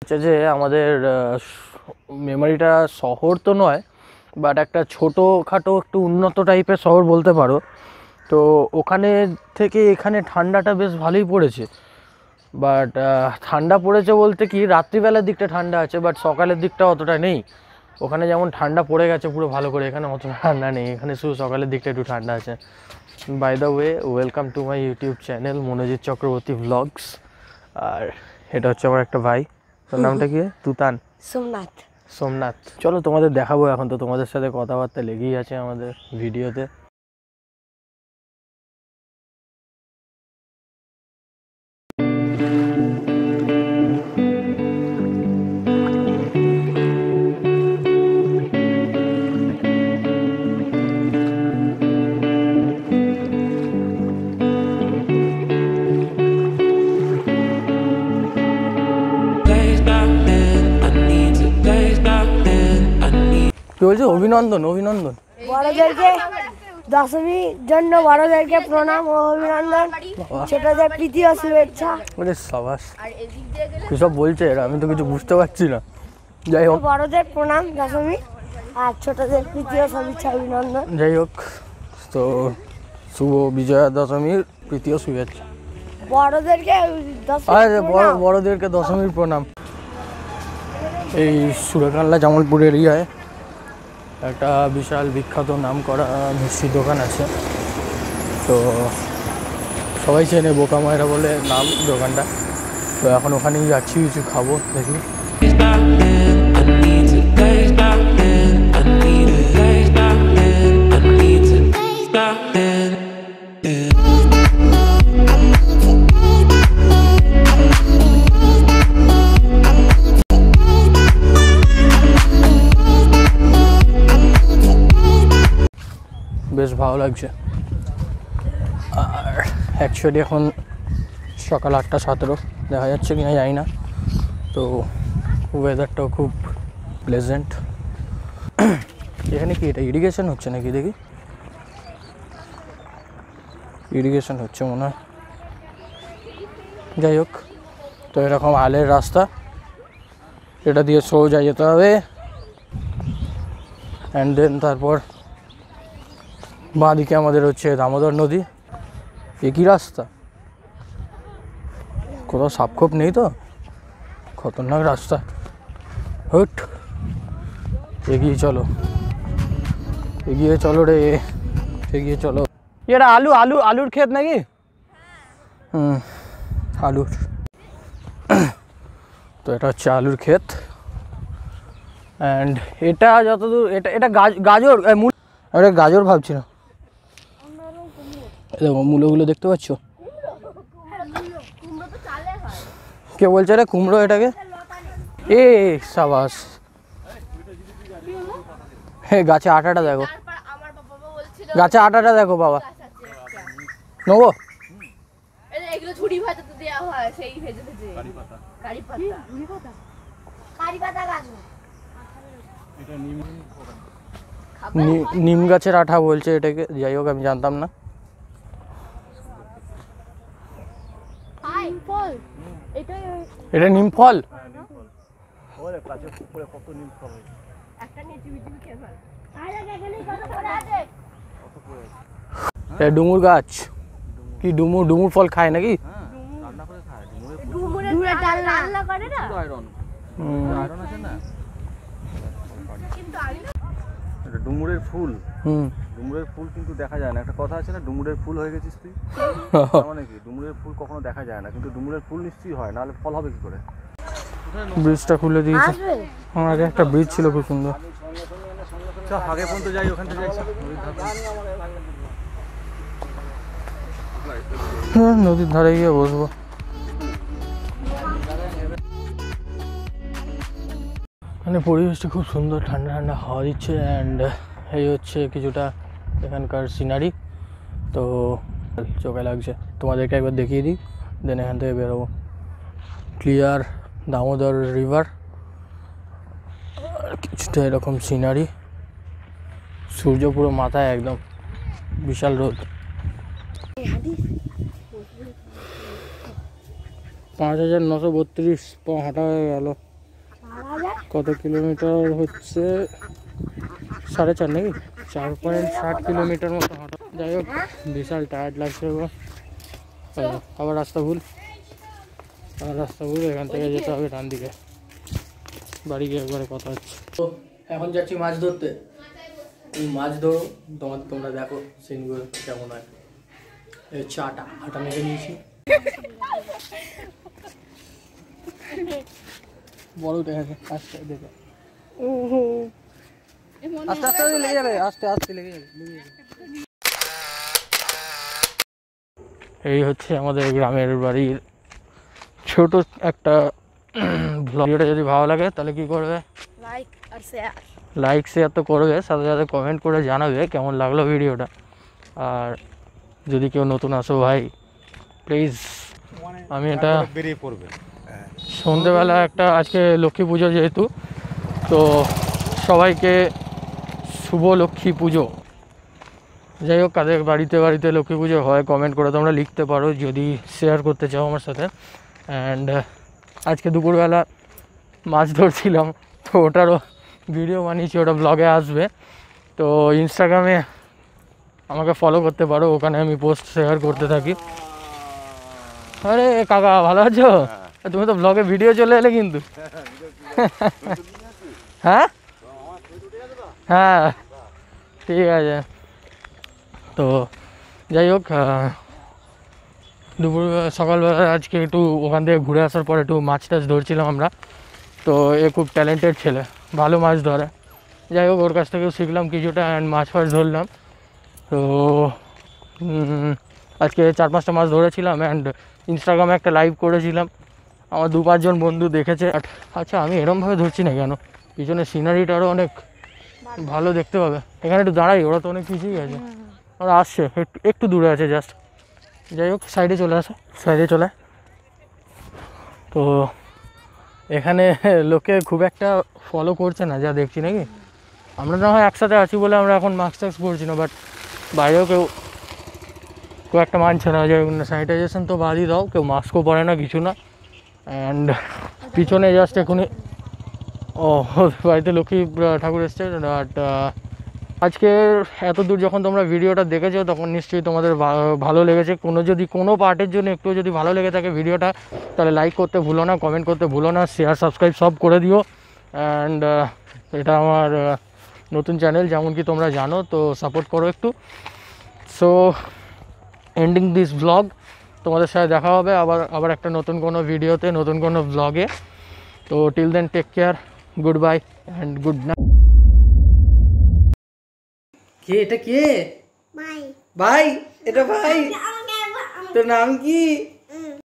হচ্ছে যে আমাদের মেমারিটা শহর তো নয়, বাট একটা ছোটোখাটো একটু উন্নত টাইপের শহর বলতে পারো। তো ওখানে থেকে এখানে ঠান্ডাটা বেশ ভালোই পড়েছে, বাট ঠান্ডা পড়েছে বলতে কি রাত্রিবেলার দিকটা ঠান্ডা আছে, বাট সকালের দিকটা অতটা নেই। ওখানে যেমন ঠান্ডা পড়ে গেছে পুরো ভালো করে, এখানে অত ঠান্ডা নেই, এখানে শুধু সকালের দিকটা একটু ঠান্ডা আছে। By the way, welcome to my YouTube channel Monojit Chakraborty vlogs. আর এটা হচ্ছে আমার একটা ভাই, তোর নামটা কি? তুতান? সোমনাথ। সোমনাথ। চলো তোমাদের দেখাবো, এখন তো তোমাদের সাথে কথাবার্তা লেগেই আছে আমাদের ভিডিওতে। কি বলছো? অভিনন্দন অভিনন্দন। বড়দেরকে দশমীর জন্য বড়দেরকে প্রণাম ও অভিনন্দন, ছোটদের প্রীতি ও শুভেচ্ছা। ওরে সাবাস, কিসব বলছে এরা, আমি তো কিছু বুঝতে পারছি না। যাই হোক, বড়দের প্রণাম দশমী আর ছোটদের প্রীতি ও শুভেচ্ছা অভিনন্দন। যাই হোক, তো শুভ বিজয়া দশমীর প্রীতি ও শুভেচ্ছা। বড়দেরকে বড়দেরকে দশমীর প্রণাম। এই সুরেকানলা জামালপুর এরিয়ায় একটা বিশাল বিখ্যাত নাম করা মিষ্টির দোকান আছে, তো সবাই চেনে, বোকা ময়রা বলে নাম দোকানটা। তো এখন ওখানেই যাচ্ছি, কিছু খাবো, দেখি। বেশ ভালো লাগছে। আর অ্যাকচুয়ালি এখন সকাল 8:17, দেখা যাচ্ছে কিনা জানি না। তো ওয়েদারটাও খুব প্লেজেন্ট। এখানে কি এটা ইরিগেশন হচ্ছে নাকি? দেখি, ইরিগেশন হচ্ছে মনে হয়। যাই হোক, তো এরকম আলের রাস্তা, এটা দিয়ে সোজা যেতে হবে, অ্যান্ড দেন তারপর বাঁ দিকে আমাদের হচ্ছে দামোদর নদী। একই রাস্তা, কোথাও সাপখোপ নেই তো? খতরনাক রাস্তা। হট, এগিয়ে চলো, এগিয়ে চলো রে, এগিয়ে চলো। এটা আলুর ক্ষেত নাকি? আলুর। তো এটা হচ্ছে আলুর ক্ষেত, অ্যান্ড এটা যতদূর, এটা গাজর, এটা গাজর ভাবছি না। দেখো মূলোগুলো দেখতে পাচ্ছ? কে বলছে রে কুমড়ো এটাকে? এ সাবাস। হ্যাঁ, গাছে আটাটা দেখো, গাছে আটাটা দেখো বাবা। নেবো? নিম গাছের আঠা বলছে এটাকে, যাই হোক আমি জানতাম না। এটা নিম ফল। ডুমুর গাছ কি? ডুমুর ফল খায় নাকি? ডুমুরের ফুল, ডুমুরের ফুল কিন্তু দেখা যায় না। একটা কথা আছে না, ডুমুরের ফুল হয়ে গেছিস তুই, মানে কি ডুমুরের ফুল কখনো দেখা যায় না, কিন্তু ডুমুরের ফুল নিশ্চয়ই হয়, নাহলে ফল হবে কি করে? ব্রিজটা খুলে দিয়েছে, আগে একটা ব্রিজ ছিল খুব সুন্দর। আগে পর্যন্ত যাই, ওখান থেকে নদীর ধারে গিয়ে বসবো। মানে পরিবেশটা খুব সুন্দর, ঠান্ডা ঠান্ডা হাওয়া দিচ্ছে, অ্যান্ড এই হচ্ছে কিছুটা এখানকার সিনারি। তো চোখে লাগছে, তোমাদেরকে একবার দেখিয়ে দিই, দেন এখান থেকে বেরোবো। ক্লিয়ার দামোদর রিভার, কিছুটা এরকম সিনারি, সূর্য পুরো মাথায় একদম, বিশাল রোদ। 5932 পা হাঁটা হয়ে গেল। কত কিলোমিটার হচ্ছে? 4.5 নাকি 4.60 কিলোমিটার মতো হাঁটা। যাই হোক বিশাল টায়ার্ড লাগছে এবার। আবার রাস্তা ভুল, এখান থেকে যেতে হবে ডান দিকে। বাড়ি গিয়ে একবারে কথা হচ্ছে। তো এখন যাচ্ছি মাছ ধরতে। মাছ ধরো তোমরা দেখো সিনগুলো কেমন হয়। চাটা হাঁটা মেখে নিয়েছি, বড় দেখা যায়। আস্তে দেখো, আস্তে আস্তে লেগে যাবে, আস্তে আস্তে লেগে যাবে। এই হচ্ছে আমাদের গ্রামের বাড়ির ছোট একটা ব্লগ। ভিডিওটা যদি ভালো লাগে তাহলে কি করবে? লাইক শেয়ার তো করবে, সাথে সাথে কমেন্ট করে জানাবে কেমন লাগলো ভিডিওটা। আর যদি কেউ নতুন আসো ভাই প্লিজ, আমি এটা বেরিয়ে পড়বে সন্ধেবেলা একটা, আজকে লক্ষ্মী পুজো যেহেতু, তো সবাইকে শুভ লক্ষ্মী পুজো। যাই হোক, কাদের বাড়িতে বাড়িতে লক্ষ্মী পুজো হয় কমেন্ট করে তোমরা লিখতে পারো যদি শেয়ার করতে চাও আমার সাথে। অ্যান্ড আজকে দুপুরবেলা মাছ ধরছিলাম, তো ওটারও ভিডিও বানিয়েছি, ওটা ব্লগে আসবে। তো ইনস্টাগ্রামে আমাকে ফলো করতে পারো, ওখানে আমি পোস্ট শেয়ার করতে থাকি। আরে কাকা ভালো আছো? তুমি তো ব্লগে ভিডিও চলে এলে কিন্তু। হ্যাঁ হ্যাঁ ঠিক আছে। তো যাই হোক, দুপুর সকালবেলা আজকে একটু ওখান থেকে ঘুরে আসার পর একটু মাছ টাছ ধরছিলাম আমরা। তো এ খুব ট্যালেন্টেড ছেলে, ভালো মাছ ধরে। যাই হোক, ওর কাছ থেকেও শিখলাম কিছুটা, অ্যান্ড মাছ ফাছ ধরলাম। তো আজকে 4-5টা মাছ ধরেছিলাম, অ্যান্ড ইনস্টাগ্রামে একটা লাইভ করেছিলাম। আমার 2-5 জন বন্ধু দেখেছে। আচ্ছা আমি এরমভাবে ধরছি না কেন? পিছনে সিনারিটারও অনেক ভালো দেখতে পাবে। এখানে একটু দাঁড়াই, ওরা তো অনেক কিছুই আছে। ওরা আসছে, একটু দূরে আছে জাস্ট। যাই হোক সাইডে চলে আসে, সাইডে চলে। তো এখানে লোকে খুব একটা ফলো করছে না যা দেখছি, নাকি? আমরা না হয় একসাথে আছি বলে আমরা এখন মাস্ক টাস্ক পরছি না, বাট বাইরেও কেউ খুব একটা মানছে না। যাই হোক, স্যানিটাইজেশন তো বাদই দাও, কেউ মাস্কও পরে না, কিছু না। অ্যান্ড পিছনে জাস্ট এখনই বাড়িতে লক্ষ্মী ঠাকুর এসছে। বাট আজকে এত দূর যখন তোমরা ভিডিওটা দেখেছো তখন নিশ্চয়ই তোমাদের ভালো লেগেছে। কোনো পার্টের জন্য একটু যদি ভালো লেগে থাকে ভিডিওটা, তাহলে লাইক করতে ভুলো না, কমেন্ট করতে ভুলো না, শেয়ার সাবস্ক্রাইব সব করে দিও। অ্যান্ড এটা আমার নতুন চ্যানেল, যেমন কি তোমরা জানো, তো সাপোর্ট করো একটু। সো এন্ডিং দিস ব্লগ, তোমাদের সাথে দেখা হবে আবার একটা নতুন কোনো ভিডিওতে, নতুন কোনো ব্লগে। তো till then take care, good bye and good night. কে এটা? কে ভাই? এটা ভাই? তোর নাম কি?